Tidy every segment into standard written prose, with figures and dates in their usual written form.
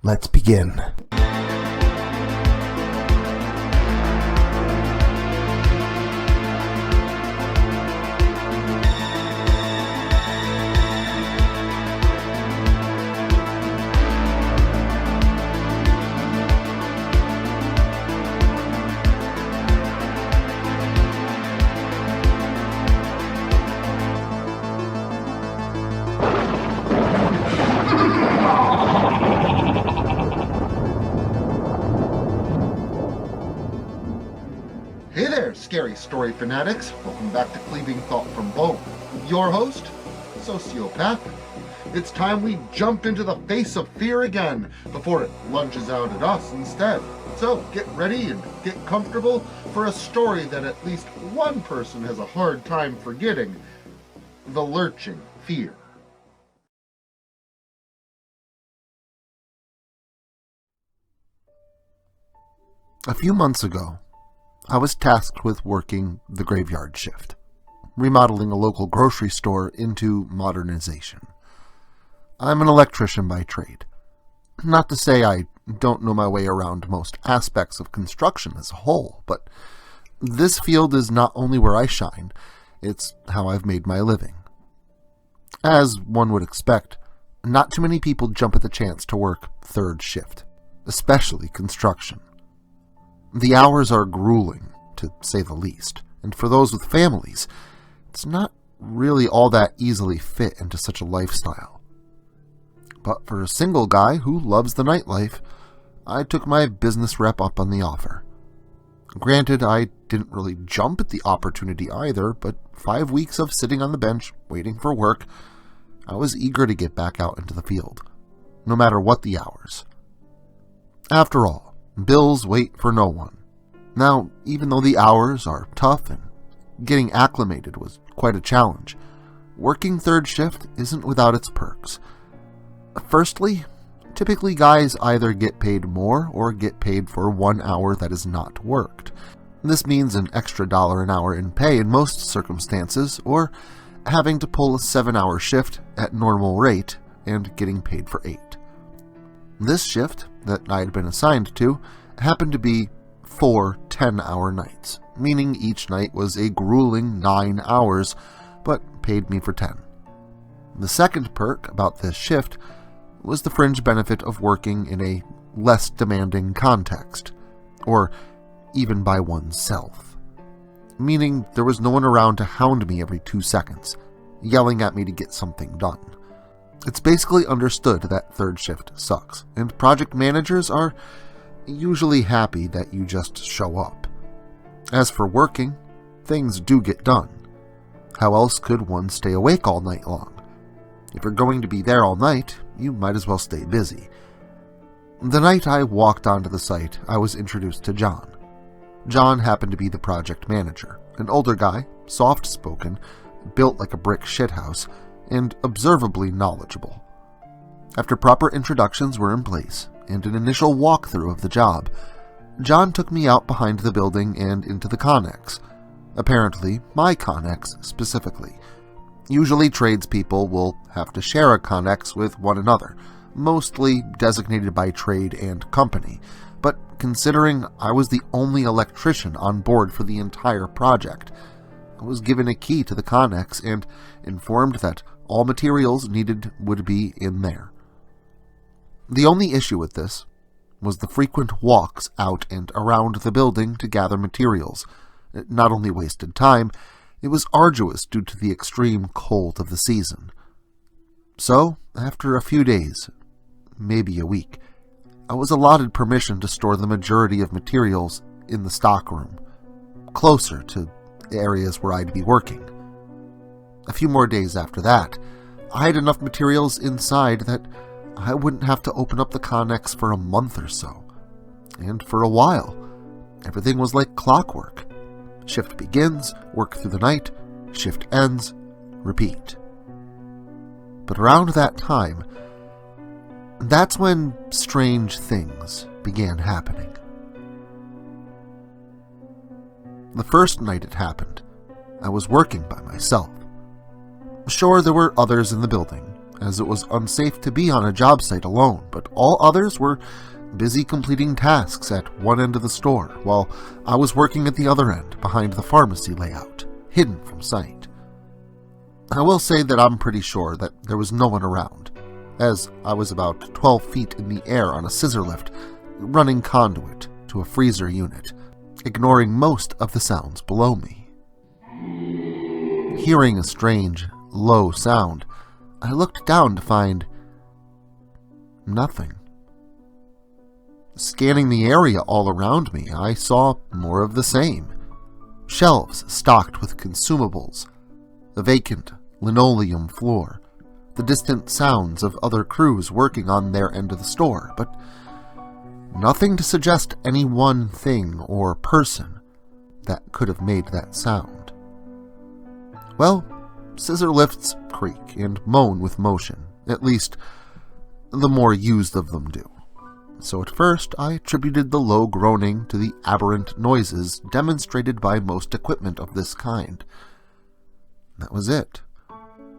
Let's begin. Hey there, scary story fanatics. Welcome back to Cleaving Thought from Bone. Your host, Sociopath. It's time we jump into the face of fear again before it lunges out at us instead. So get ready and get comfortable for a story that at least one person has a hard time forgetting. The Lurching Fear. A few months ago, I was tasked with working the graveyard shift, remodeling a local grocery store into modernization. I'm an electrician by trade. Not to say I don't know my way around most aspects of construction as a whole, but this field is not only where I shine, it's how I've made my living. As one would expect, not too many people jump at the chance to work third shift, especially construction. The hours are grueling, to say the least, and for those with families, it's not really all that easily fit into such a lifestyle. But for a single guy who loves the nightlife, I took my business rep up on the offer. Granted, I didn't really jump at the opportunity either, but 5 weeks of sitting on the bench, waiting for work, I was eager to get back out into the field, no matter what the hours. After all, bills wait for no one. Now, even though the hours are tough and getting acclimated was quite a challenge, working third shift isn't without its perks. Firstly, typically guys either get paid more or get paid for 1 hour that is not worked. This means an extra $1 an hour in pay in most circumstances, or having to pull a 7-hour shift at normal rate and getting paid for 8. This shift that I had been assigned to happened to be 4 10-hour nights, meaning each night was a grueling 9 hours, but paid me for 10. The second perk about this shift was the fringe benefit of working in a less demanding context, or even by oneself, meaning there was no one around to hound me every 2 seconds, yelling at me to get something done. It's basically understood that third shift sucks, and project managers are usually happy that you just show up. As for working, things do get done. How else could one stay awake all night long? If you're going to be there all night, you might as well stay busy. The night I walked onto the site, I was introduced to John. John happened to be the project manager, an older guy, soft-spoken, built like a brick shithouse, and observably knowledgeable. After proper introductions were in place, and an initial walkthrough of the job, John took me out behind the building and into the Connex. Apparently, my Connex specifically. Usually tradespeople will have to share a Connex with one another, mostly designated by trade and company, but considering I was the only electrician on board for the entire project, I was given a key to the Connex and informed that all materials needed would be in there. The only issue with this was the frequent walks out and around the building to gather materials. It not only wasted time, it was arduous due to the extreme cold of the season. So, after a few days, maybe a week, I was allotted permission to store the majority of materials in the stockroom, closer to areas where I'd be working. A few more days after that, I had enough materials inside that I wouldn't have to open up the Connex for a month or so. And for a while, everything was like clockwork. Shift begins, work through the night, shift ends, repeat. But around that time, that's when strange things began happening. The first night it happened, I was working by myself. Sure, there were others in the building, as it was unsafe to be on a job site alone, but all others were busy completing tasks at one end of the store, while I was working at the other end behind the pharmacy layout, hidden from sight. I will say that I'm pretty sure that there was no one around, as I was about 12 feet in the air on a scissor lift, running conduit to a freezer unit, ignoring most of the sounds below me. Hearing a strange, low sound, I looked down to find nothing. Scanning the area all around me, I saw more of the same. Shelves stocked with consumables, the vacant linoleum floor, the distant sounds of other crews working on their end of the store, but nothing to suggest any one thing or person that could have made that sound. Well, scissor lifts creak and moan with motion, at least the more used of them do. So at first, I attributed the low groaning to the aberrant noises demonstrated by most equipment of this kind. That was it.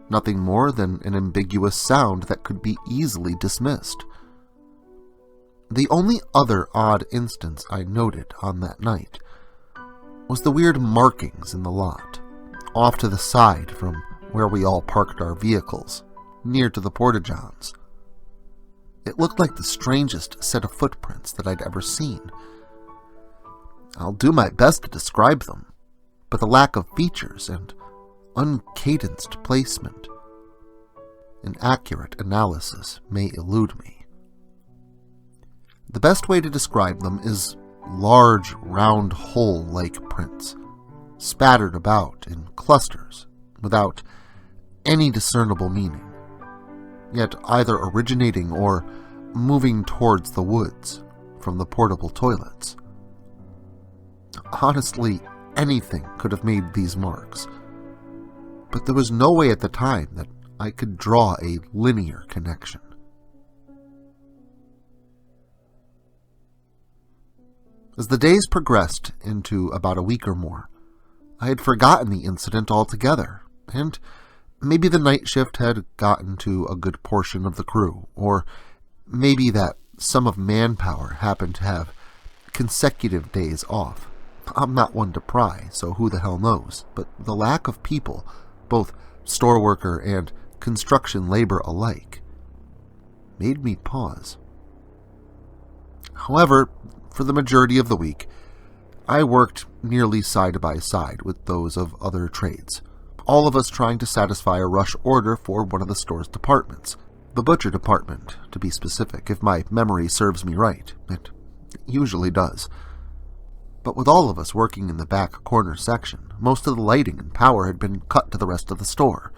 Nothing more than an ambiguous sound that could be easily dismissed. The only other odd instance I noted on that night was the weird markings in the lot, off to the side from where we all parked our vehicles, near to the porta-johns. It looked like the strangest set of footprints that I'd ever seen. I'll do my best to describe them, but the lack of features and uncadenced placement, an accurate analysis may elude me. The best way to describe them is large, round hole-like prints, spattered about in clusters, without any discernible meaning, yet either originating or moving towards the woods from the portable toilets. Honestly, anything could have made these marks, but there was no way at the time that I could draw a linear connection. As the days progressed into about a week or more, I had forgotten the incident altogether, and maybe the night shift had gotten to a good portion of the crew, or maybe that some of manpower happened to have consecutive days off. I'm not one to pry, so who the hell knows, but the lack of people, both store worker and construction labor alike, made me pause. However, for the majority of the week, I worked nearly side by side with those of other trades, all of us trying to satisfy a rush order for one of the store's departments, the butcher department, to be specific, if my memory serves me right. It usually does. But with all of us working in the back corner section, most of the lighting and power had been cut to the rest of the store.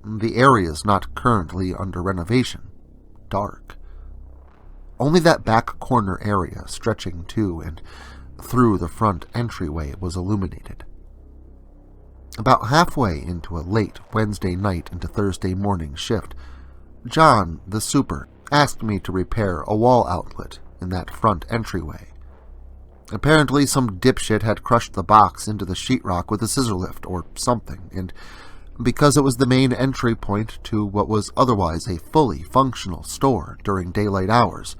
The areas not currently under renovation. Dark. Only that back corner area stretching to and through the front entryway was illuminated. About halfway into a late Wednesday night into Thursday morning shift, John, the super, asked me to repair a wall outlet in that front entryway. Apparently some dipshit had crushed the box into the sheetrock with a scissor lift or something, and because it was the main entry point to what was otherwise a fully functional store during daylight hours,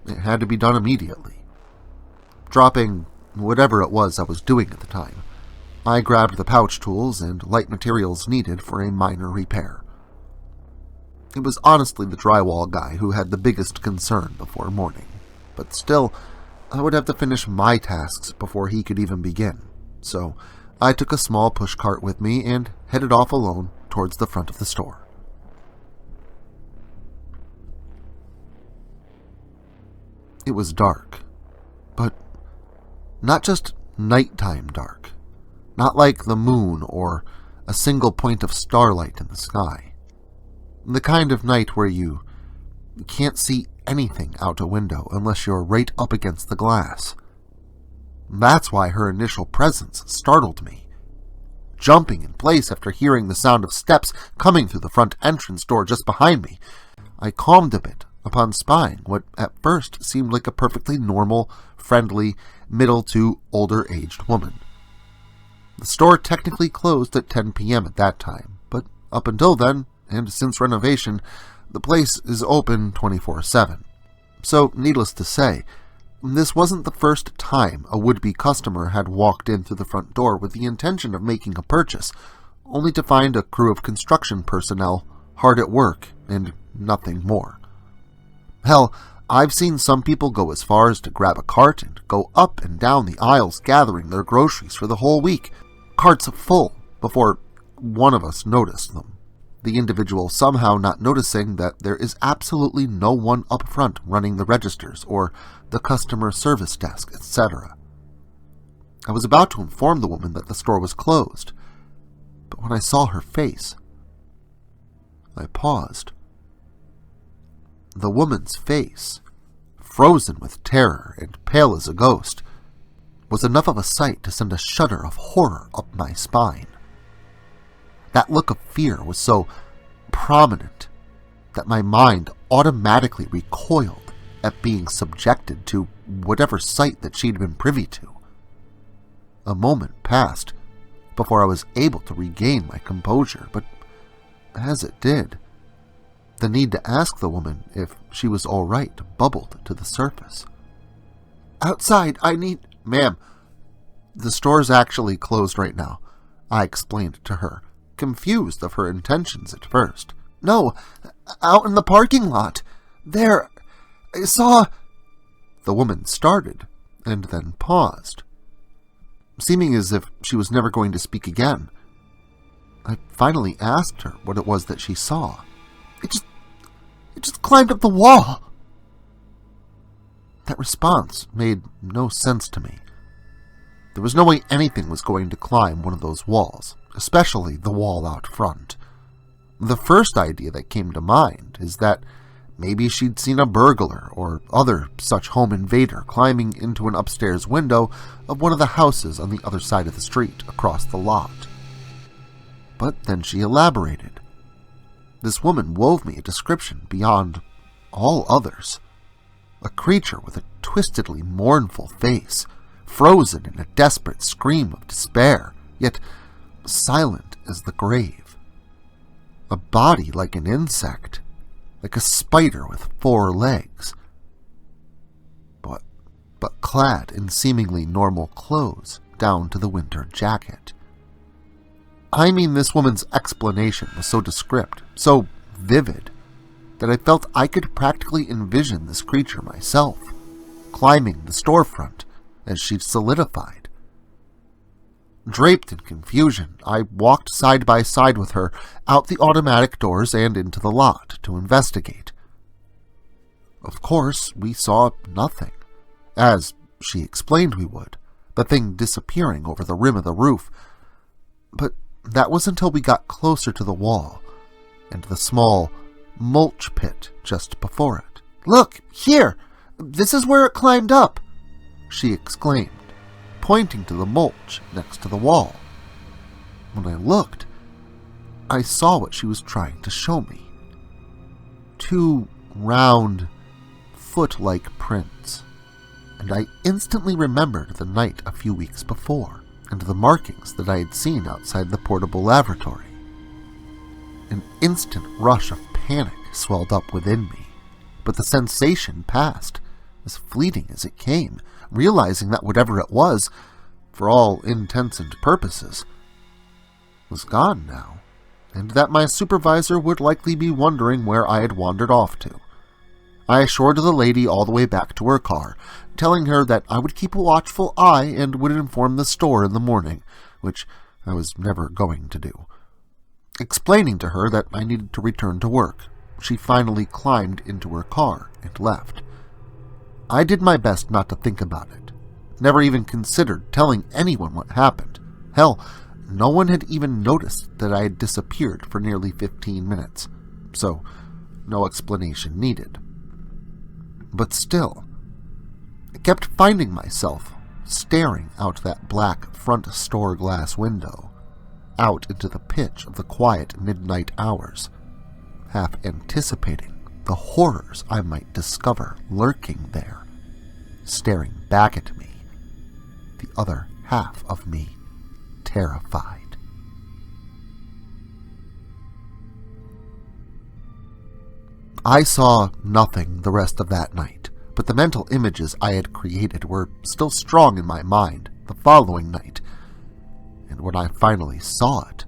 it had to be done immediately. Dropping whatever it was I was doing at the time, I grabbed the pouch tools and light materials needed for a minor repair. It was honestly the drywall guy who had the biggest concern before morning, but still, I would have to finish my tasks before he could even begin, so I took a small pushcart with me and headed off alone towards the front of the store. It was dark, but not just nighttime dark, not like the moon or a single point of starlight in the sky. The kind of night where you can't see anything out a window unless you're right up against the glass. That's why her initial presence startled me. Jumping in place after hearing the sound of steps coming through the front entrance door just behind me, I calmed a bit upon spying what at first seemed like a perfectly normal, friendly, middle to older-aged woman. The store technically closed at 10 p.m. at that time, but up until then, and since renovation, The place is open 24/7. So, needless to say, this wasn't the first time a would-be customer had walked in through the front door with the intention of making a purchase, only to find a crew of construction personnel hard at work and nothing more. Hell, I've seen some people go as far as to grab a cart and go up and down the aisles gathering their groceries for the whole week, carts full, before one of us noticed them. The individual somehow not noticing that there is absolutely no one up front running the registers or the customer service desk, etc. I was about to inform the woman that the store was closed, but when I saw her face, I paused. The woman's face, frozen with terror and pale as a ghost, was enough of a sight to send a shudder of horror up my spine. That look of fear was so prominent that my mind automatically recoiled at being subjected to whatever sight that she'd been privy to. A moment passed before I was able to regain my composure, but as it did, the need to ask the woman if she was all right bubbled to the surface. "Outside, I need—" "Ma'am, the store's actually closed right now," I explained to her, confused of her intentions at first. "No, out in the parking lot. There, I saw—" The woman started and then paused, seeming as if she was never going to speak again. I finally asked her what it was that she saw. It just climbed up the wall." That response made no sense to me. There was no way anything was going to climb one of those walls, especially the wall out front. The first idea that came to mind is that maybe she'd seen a burglar or other such home invader climbing into an upstairs window of one of the houses on the other side of the street across the lot. But then she elaborated. This woman wove me a description beyond all others. A creature with a twistedly mournful face, frozen in a desperate scream of despair, yet silent as the grave. A body like an insect, like a spider with 4 legs, but clad in seemingly normal clothes down to the winter jacket. I mean, this woman's explanation was so descriptive, so vivid, that I felt I could practically envision this creature myself, climbing the storefront as she solidified. Draped in confusion, I walked side by side with her out the automatic doors and into the lot to investigate. Of course, we saw nothing, as she explained we would, the thing disappearing over the rim of the roof. But that was until we got closer to the wall and the small mulch pit just before it. "Look, here! This is where it climbed up!" she exclaimed, pointing to the mulch next to the wall. When I looked, I saw what she was trying to show me. 2 round, foot-like prints, and I instantly remembered the night a few weeks before and the markings that I had seen outside the portable lavatory. An instant rush of panic swelled up within me, but the sensation passed, as fleeting as it came, realizing that whatever it was, for all intents and purposes, was gone now, and that my supervisor would likely be wondering where I had wandered off to. I assured the lady all the way back to her car, telling her that I would keep a watchful eye and would inform the store in the morning, which I was never going to do. Explaining to her that I needed to return to work, she finally climbed into her car and left. I did my best not to think about it, never even considered telling anyone what happened. Hell, no one had even noticed that I had disappeared for nearly 15 minutes, so no explanation needed. But still, I kept finding myself staring out that black front store glass window, out into the pitch of the quiet midnight hours, half anticipating the horrors I might discover lurking there, staring back at me, the other half of me terrified. I saw nothing the rest of that night, but the mental images I had created were still strong in my mind the following night, and when I finally saw it,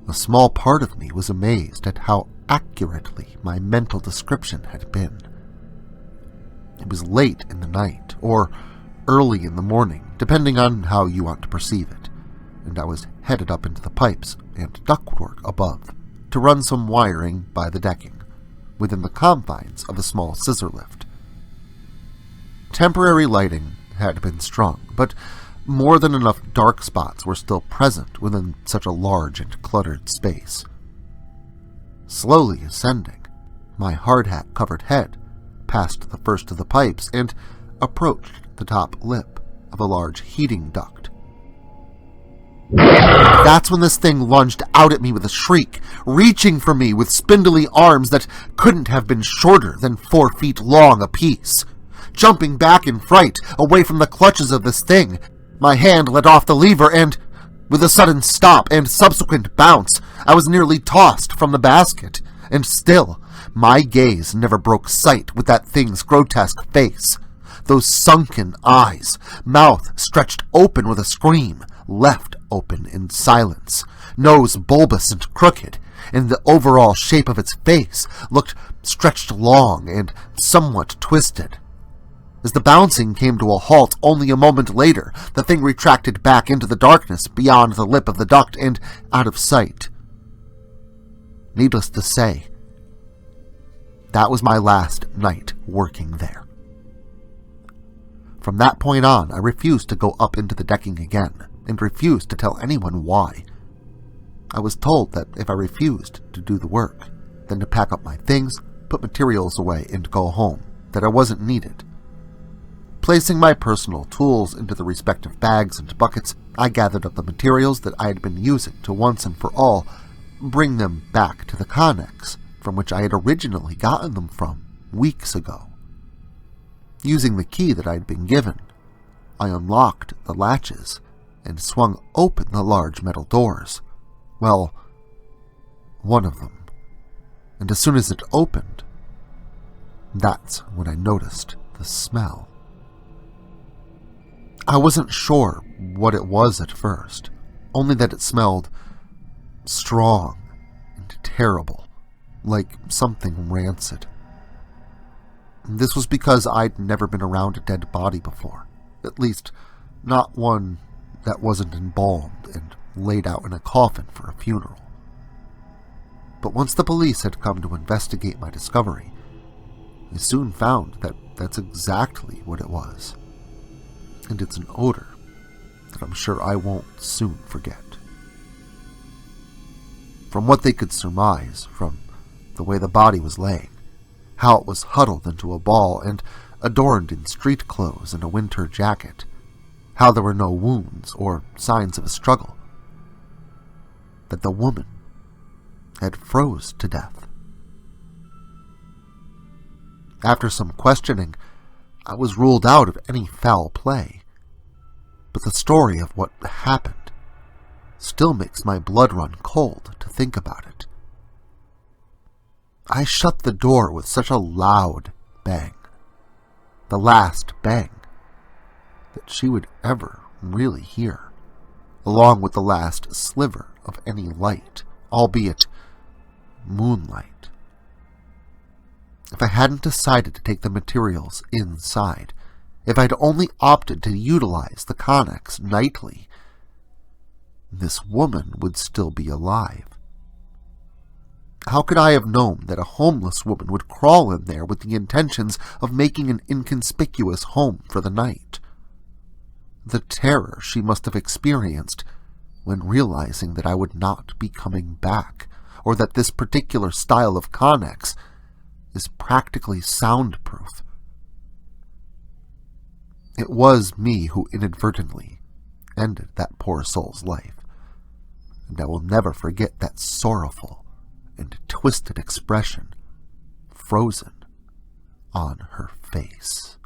a small part of me was amazed at how accurately my mental description had been. It was late in the night, or early in the morning, depending on how you want to perceive it, and I was headed up into the pipes and ductwork above to run some wiring by the decking, within the confines of a small scissor lift. Temporary lighting had been strong, but more than enough dark spots were still present within such a large and cluttered space. Slowly ascending, my hard hat-covered head passed the first of the pipes and approached the top lip of a large heating duct. That's when this thing lunged out at me with a shriek, reaching for me with spindly arms that couldn't have been shorter than 4 feet long apiece. Jumping back in fright, away from the clutches of this thing, my hand let off the lever and, with a sudden stop and subsequent bounce, I was nearly tossed from the basket. And still, my gaze never broke sight with that thing's grotesque face. Those sunken eyes, mouth stretched open with a scream, left open in silence, nose bulbous and crooked, and the overall shape of its face looked stretched long and somewhat twisted. As the bouncing came to a halt only a moment later, the thing retracted back into the darkness beyond the lip of the duct and out of sight. Needless to say, that was my last night working there. From that point on, I refused to go up into the decking again, and refused to tell anyone why. I was told that if I refused to do the work, then to pack up my things, put materials away, and go home, that I wasn't needed. Placing my personal tools into the respective bags and buckets, I gathered up the materials that I had been using to once and for all bring them back to the Connex from which I had originally gotten them from weeks ago. Using the key that I had been given, I unlocked the latches and swung open the large metal doors. Well, one of them. And as soon as it opened, that's when I noticed the smell. I wasn't sure what it was at first, only that it smelled strong and terrible, like something rancid. This was because I'd never been around a dead body before, at least not one that wasn't embalmed and laid out in a coffin for a funeral. But once the police had come to investigate my discovery, I soon found that that's exactly what it was. And it's an odor that I'm sure I won't soon forget. From what they could surmise, from the way the body was laying, how it was huddled into a ball and adorned in street clothes and a winter jacket, how there were no wounds or signs of a struggle, that the woman had froze to death. After some questioning, I was ruled out of any foul play, but the story of what happened still makes my blood run cold to think about it. I shut the door with such a loud bang, the last bang that she would ever really hear, along with the last sliver of any light, albeit moonlight. If I hadn't decided to take the materials inside, if I'd only opted to utilize the Connex nightly, this woman would still be alive. How could I have known that a homeless woman would crawl in there with the intentions of making an inconspicuous home for the night? The terror she must have experienced when realizing that I would not be coming back, or that this particular style of Connex is practically soundproof. It was me who inadvertently ended that poor soul's life, and I will never forget that sorrowful and twisted expression frozen on her face.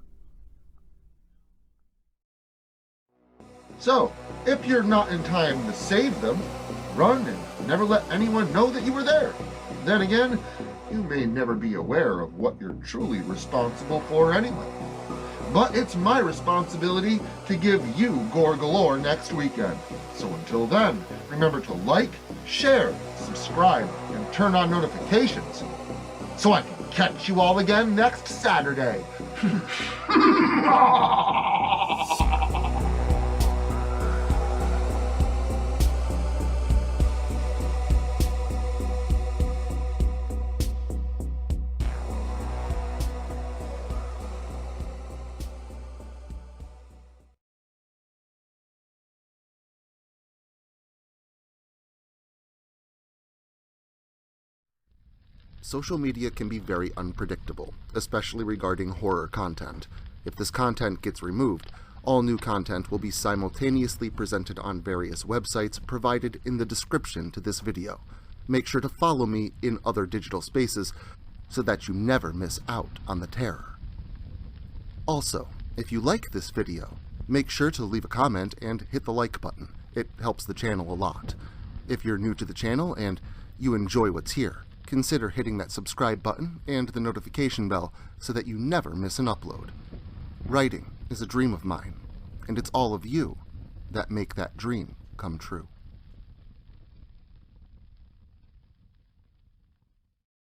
So, if you're not in time to save them, run and never let anyone know that you were there. Then again, you may never be aware of what you're truly responsible for anyway. But it's my responsibility to give you gore galore next weekend. So until then, remember to like, share, subscribe, and turn on notifications so I can catch you all again next Saturday. Social media can be very unpredictable, especially regarding horror content. If this content gets removed, all new content will be simultaneously presented on various websites provided in the description to this video. Make sure to follow me in other digital spaces so that you never miss out on the terror. Also, if you like this video, make sure to leave a comment and hit the like button. It helps the channel a lot. If you're new to the channel and you enjoy what's here, consider hitting that subscribe button and the notification bell so that you never miss an upload. Writing is a dream of mine, and it's all of you that make that dream come true.